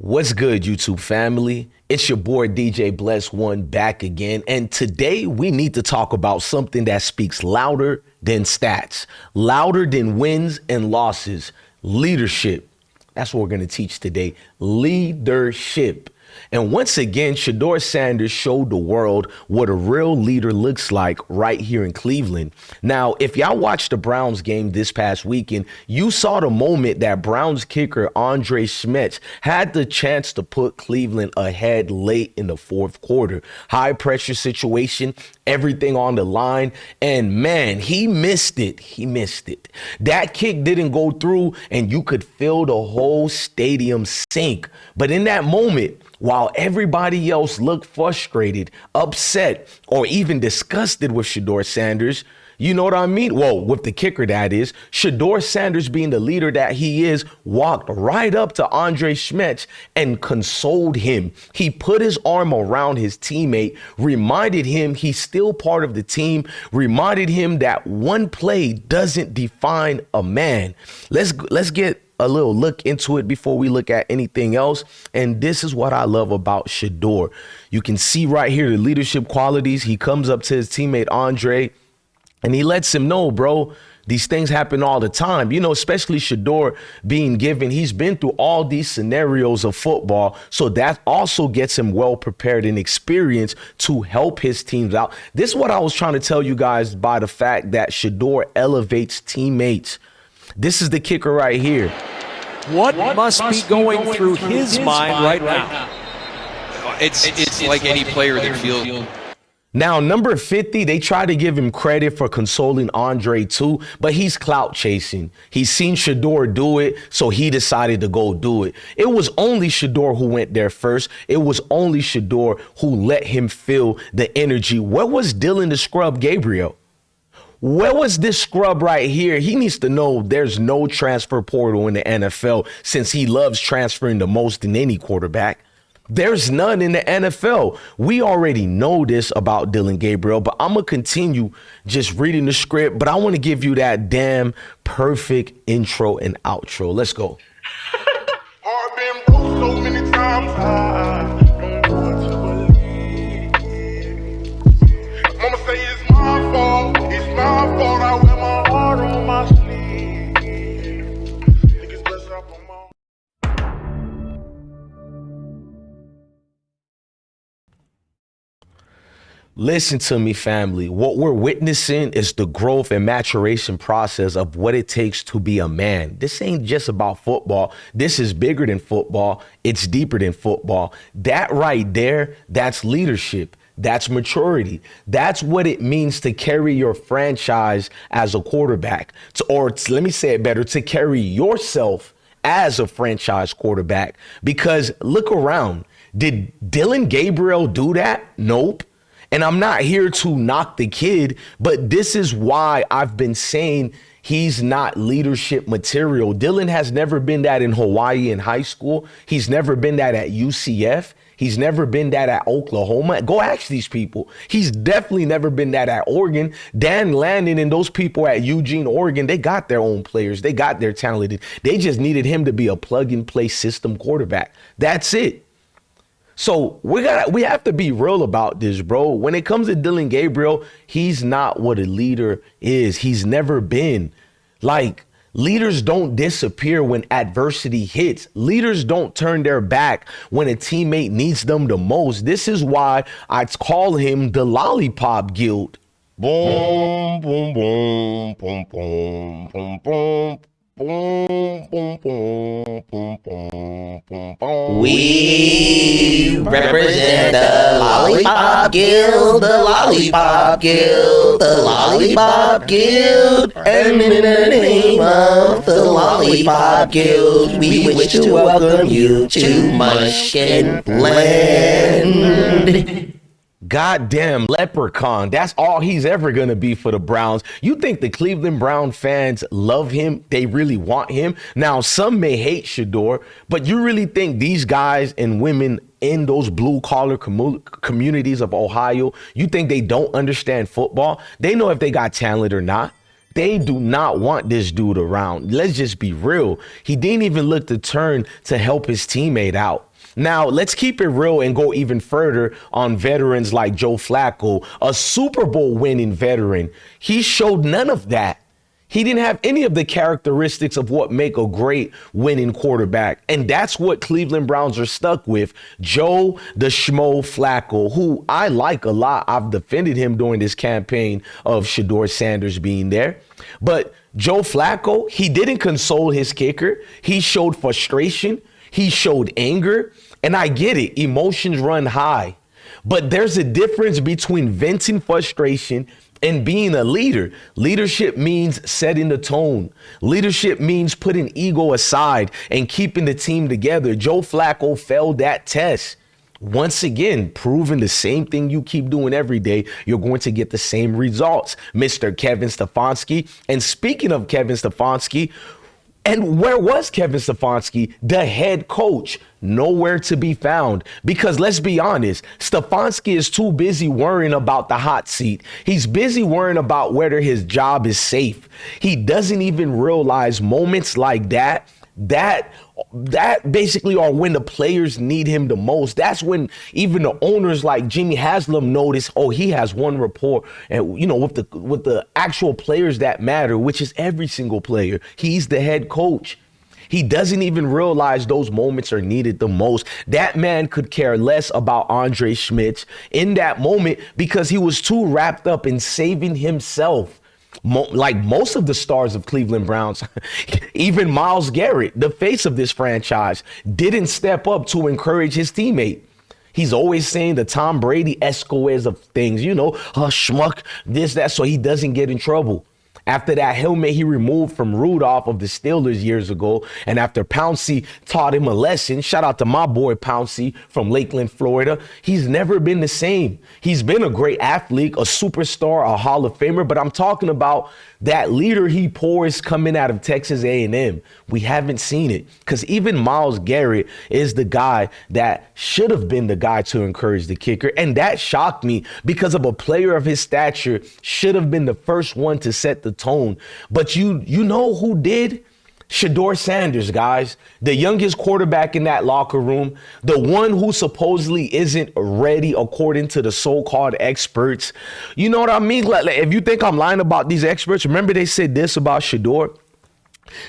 What's good, YouTube family? It's your boy DJ Bless One back again, and today we need to talk about something that speaks louder than stats, louder than wins and losses: leadership. That's what we're going to teach today: leadership. And once again, Shedeur Sanders showed the world what a real leader looks like right here in Cleveland. Now, if y'all watched the Browns game this past weekend, you saw the moment that Browns kicker Andre Szmyt had the chance to put Cleveland ahead late in the fourth quarter. High pressure situation, everything on the line, and man, he missed it. He missed it. That kick didn't go through, and you could feel the whole stadium sink. But in that moment, while everybody else looked frustrated, upset, or even disgusted with Shedeur Sanders, you know what I mean? Well, with the kicker, that is, Shedeur Sanders, being the leader that he is, walked right up to Andre Szmyt and consoled him. He put his arm around his teammate, reminded him he's still part of the team, reminded him that one play doesn't define a man. Let's get a little look into it before we look at anything else. And this is what I love about Shedeur. You can see right here the leadership qualities. He comes up to his teammate Andre and he lets him know, bro, these things happen all the time. You know, especially Shedeur being given, he's been through all these scenarios of football. So that also gets him well prepared and experienced to help his teams out. This is what I was trying to tell you guys by the fact that Shedeur elevates teammates. This is the kicker right here. What must be going through his mind right now? It's like any player that feels. Now, number 50, they try to give him credit for consoling Andre too, but he's clout chasing. He's seen Shedeur do it, so he decided to go do it. It was only Shedeur who went there first. It was only Shedeur who let him feel the energy. Where was Dillon the Scrub Gabriel? Where was this scrub right here? He needs to know there's no transfer portal in the NFL, since he loves transferring the most in any quarterback. There's none in the NFL. We already know this about Dillon Gabriel, but I'm going to continue just reading the script. But I want to give you that damn perfect intro and outro. Let's go. I've been broke so many times, I don't know what to believe. Mama say it's my fault. It's my fault, I wear my heart on my sleeve. Niggas bless up on my... Listen to me, family. What we're witnessing is the growth and maturation process of what it takes to be a man. This ain't just about football. This is bigger than football. It's deeper than football. That right there, that's leadership. That's maturity. That's what it means to carry your franchise as a quarterback, let me say it better, to carry yourself as a franchise quarterback. Because look around. Did Dillon Gabriel do that? Nope. And I'm not here to knock the kid, but this is why I've been saying he's not leadership material. Dillon has never been that in Hawaii in high school. He's never been that at UCF. He's never been that at Oklahoma. Go ask these people. He's definitely never been that at Oregon. Dan Lannon and those people at Eugene, Oregon, they got their own players. They got their talented. They just needed him to be a plug-and-play system quarterback. That's it. So we have to be real about this, bro. When it comes to Dillon Gabriel, he's not what a leader is. He's never been. Like, leaders don't disappear when adversity hits. Leaders don't turn their back when a teammate needs them the most. This is why I call him the Lollipop Guild. Boom, boom, boom, boom, boom, boom, boom. Boom, boom, boom, boom, boom, boom, boom. We represent the Lollipop Guild, the Lollipop Guild, the Lollipop Guild, and in the name of the Lollipop Guild, we wish to welcome you to Munchkin Land. Goddamn leprechaun. That's all he's ever going to be for the Browns. You think the Cleveland Brown fans love him? They really want him? Now, some may hate Shedeur, but you really think these guys and women in those blue-collar communities of Ohio, you think they don't understand football? They know if they got talent or not. They do not want this dude around. Let's just be real. He didn't even look to turn to help his teammate out. Now, let's keep it real and go even further on veterans like Joe Flacco, a Super Bowl winning veteran. He showed none of that. He didn't have any of the characteristics of what make a great winning quarterback. And that's what Cleveland Browns are stuck with. Joe the Schmo Flacco, who I like a lot. I've defended him during this campaign of Shedeur Sanders being there. But Joe Flacco, he didn't console his kicker. He showed frustration. He showed anger. And I get it. Emotions run high. But there's a difference between venting frustration and being a leader. Leadership means setting the tone. Leadership means putting ego aside and keeping the team together. Joe Flacco failed that test. Once again, proving the same thing you keep doing every day, you're going to get the same results. Mr. Kevin Stefanski. And speaking of Kevin Stefanski, and where was Kevin Stefanski, the head coach? Nowhere to be found. Because let's be honest, Stefanski is too busy worrying about the hot seat. He's busy worrying about whether his job is safe. He doesn't even realize moments like that basically are when the players need him the most. That's when even the owners like Jimmy Haslam notice, oh, he has one rapport, and with the actual players that matter, which is every single player. He's the head coach. He doesn't even realize those moments are needed the most. That man could care less about Andre Szmyt in that moment because he was too wrapped up in saving himself. Like most of the stars of Cleveland Browns, even Myles Garrett, the face of this franchise, didn't step up to encourage his teammate. He's always saying the Tom Brady escalades of things, schmuck, this, that, so he doesn't get in trouble. After that helmet he removed from Rudolph of the Steelers years ago, and after Pouncey taught him a lesson, shout out to my boy Pouncey from Lakeland, Florida, he's never been the same. He's been a great athlete, a superstar, a Hall of Famer, but I'm talking about that leader he pours coming out of Texas A&M. We haven't seen it because even Myles Garrett is the guy that should have been the guy to encourage the kicker. And that shocked me because of a player of his stature should have been the first one to set the tone. But you know who did? Shedeur Sanders, guys, the youngest quarterback in that locker room, the one who supposedly isn't ready according to the so-called experts. You know what I mean? Like, if you think I'm lying about these experts, remember they said this about Shedeur?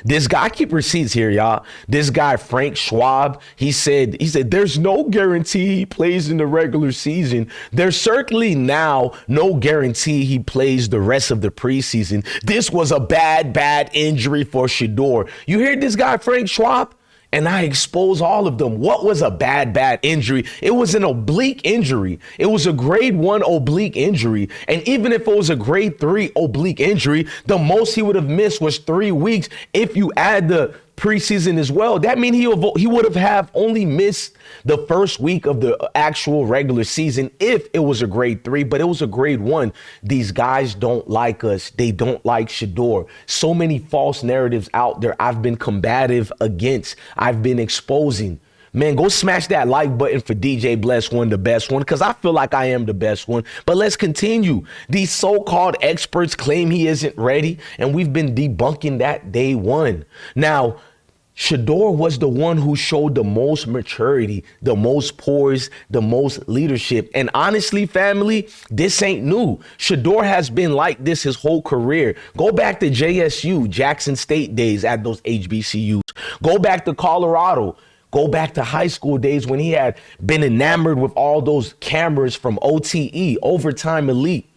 This guy, keep receipts here, y'all. This guy, Frank Schwab, he said, there's no guarantee he plays in the regular season. There's certainly now no guarantee he plays the rest of the preseason. This was a bad injury for Shedeur. You hear this guy, Frank Schwab? And I expose all of them. What was a bad injury? It was an oblique injury. It was a grade 1 oblique injury. And even if it was a grade 3 oblique injury, the most he would have missed was 3 weeks. If you add the preseason as well, that means he would have only missed the first week of the actual regular season if it was a grade 3, but it was a grade 1. These guys don't like us. They don't like Shedeur. So many false narratives out there I've been combative against. I've been exposing. Man, go smash that like button for DJ Bless One, the best one, because I feel like I am the best one. But let's continue. These so-called experts claim he isn't ready, and we've been debunking that day one. Now, Shedeur was the one who showed the most maturity, the most poise, the most leadership. And honestly, family, this ain't new. Shedeur has been like this his whole career. Go back to JSU, Jackson State days at those HBCUs. Go back to Colorado. Go back to high school days when he had been enamored with all those cameras from OTE, Overtime Elite.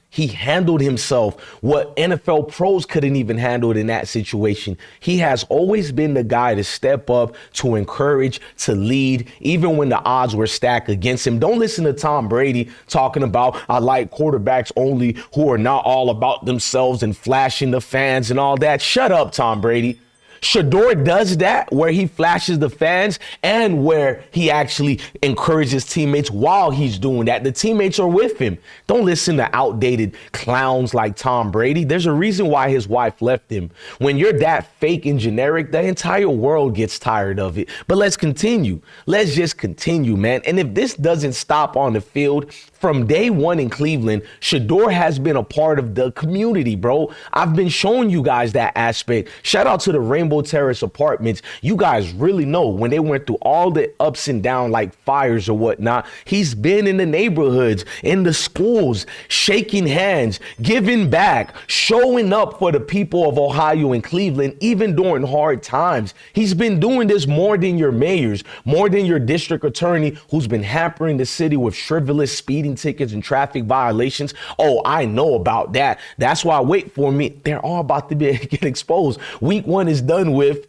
He handled himself what NFL pros couldn't even handle in that situation. He has always been the guy to step up, to encourage, to lead, even when the odds were stacked against him. Don't listen to Tom Brady talking about, I like quarterbacks only who are not all about themselves and flashing the fans and all that. Shut up, Tom Brady. Shedeur does that where he flashes the fans and where he actually encourages teammates while he's doing that. The teammates are with him. Don't listen to outdated clowns like Tom Brady. There's a reason why his wife left him. When you're that fake and generic, the entire world gets tired of it. But let's continue. Let's just continue, man. And if this doesn't stop on the field, from day one in Cleveland, Shedeur has been a part of the community, bro. I've been showing you guys that aspect. Shout out to the Rainbow Rainbow Terrace apartments, you guys really know when they went through all the ups and downs like fires or whatnot, he's been in the neighborhoods, in the schools, shaking hands, giving back, showing up for the people of Ohio and Cleveland, even during hard times. He's been doing this more than your mayors, more than your district attorney who's been hampering the city with frivolous speeding tickets and traffic violations. Oh, I know about that. That's why, wait for me, they're all about to get exposed. Week 1 is done with.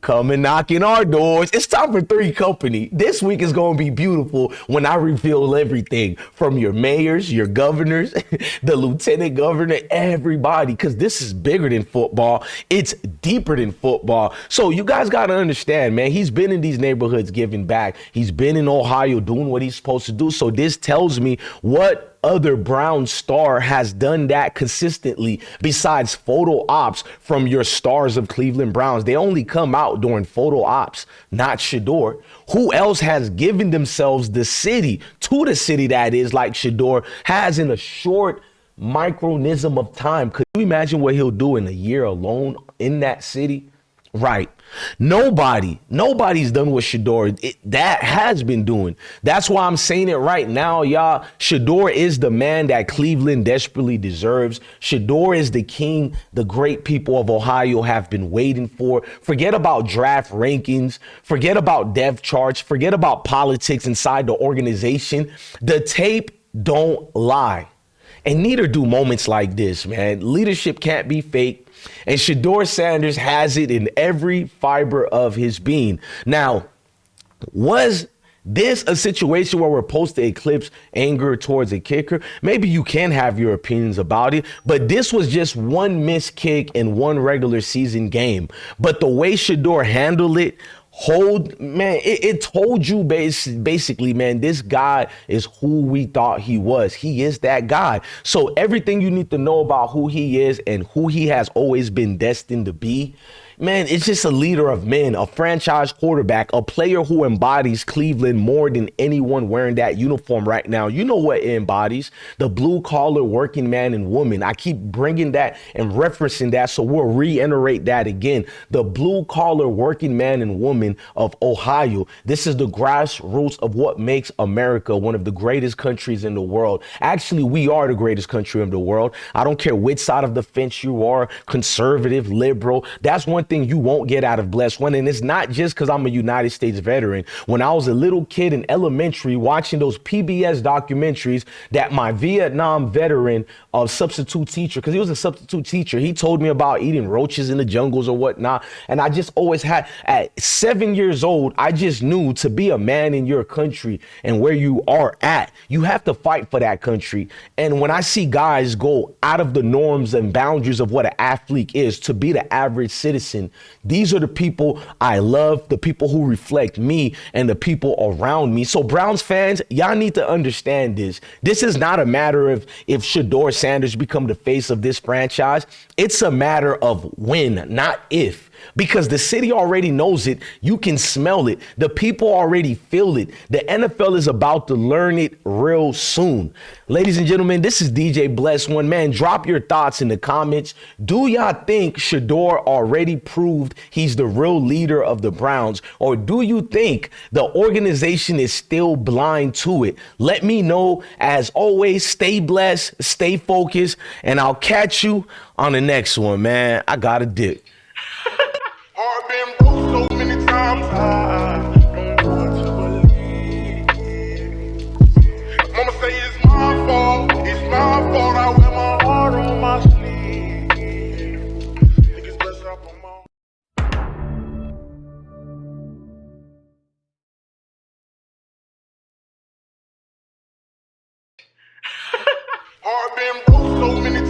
Come and knock in our doors. It's time for 3 Company. This week is going to be beautiful when I reveal everything from your mayors, your governors, the lieutenant governor, everybody, because this is bigger than football. It's deeper than football. So you guys got to understand, man, he's been in these neighborhoods giving back. He's been in Ohio doing what he's supposed to do. So this tells me what other Brown star has done that consistently besides photo ops from your stars of Cleveland Browns. They only come out during photo ops, not Shedeur. Who else has given themselves the city, to the city that is, like Shedeur has in a short micronism of time? Could you imagine what he'll do in a year alone in that city? Right. Nobody's done what Shedeur that has been doing. That's why I'm saying it right now, y'all. Shedeur is the man that Cleveland desperately deserves. Shedeur is the king the great people of Ohio have been waiting for. Forget about draft rankings. Forget about depth charts. Forget about politics inside the organization. The tape don't lie. And neither do moments like this, man. Leadership can't be fake. And Shedeur Sanders has it in every fiber of his being. Now, was this a situation where we're supposed to eclipse anger towards a kicker? Maybe you can have your opinions about it, but this was just one missed kick in one regular season game. But the way Shedeur handled it, it told you basically, man, this guy is who we thought he was. He is that guy. So everything you need to know about who he is and who he has always been destined to be, man, it's just a leader of men, a franchise quarterback, a player who embodies Cleveland more than anyone wearing that uniform right now. You know what it embodies? The blue-collar working man and woman. I keep bringing that and referencing that, so we'll reiterate that again. The blue-collar working man and woman of Ohio. This is the grassroots of what makes America one of the greatest countries in the world. Actually, we are the greatest country in the world. I don't care which side of the fence you are, conservative, liberal. That's one thing you won't get out of Bless One. And it's not just because I'm a United States veteran. When I was a little kid in elementary watching those PBS documentaries that my Vietnam veteran substitute teacher, because he was a substitute teacher, he told me about eating roaches in the jungles or whatnot. And I just always had, at 7 years old, I just knew to be a man in your country and where you are at, you have to fight for that country. And when I see guys go out of the norms and boundaries of what an athlete is to be the average citizen, these are the people I love, the people who reflect me and the people around me. So Browns fans, y'all need to understand this. This is not a matter of if Shedeur Sanders become the face of this franchise. It's a matter of when, not if. Because the city already knows it. You can smell it. The people already feel it. The NFL is about to learn it real soon. Ladies and gentlemen, this is DJ Bless One. Man, drop your thoughts in the comments. Do y'all think Shedeur already proved he's the real leader of the Browns? Or do you think the organization is still blind to it? Let me know. As always, stay blessed, stay focused, and I'll catch you on the next one, man. I got a dick. Heart been broke so many times, I don't know what to believe. Mama say it's my fault, I wear my heart on my sleeve. Niggas bless up on my heart been broke so many times.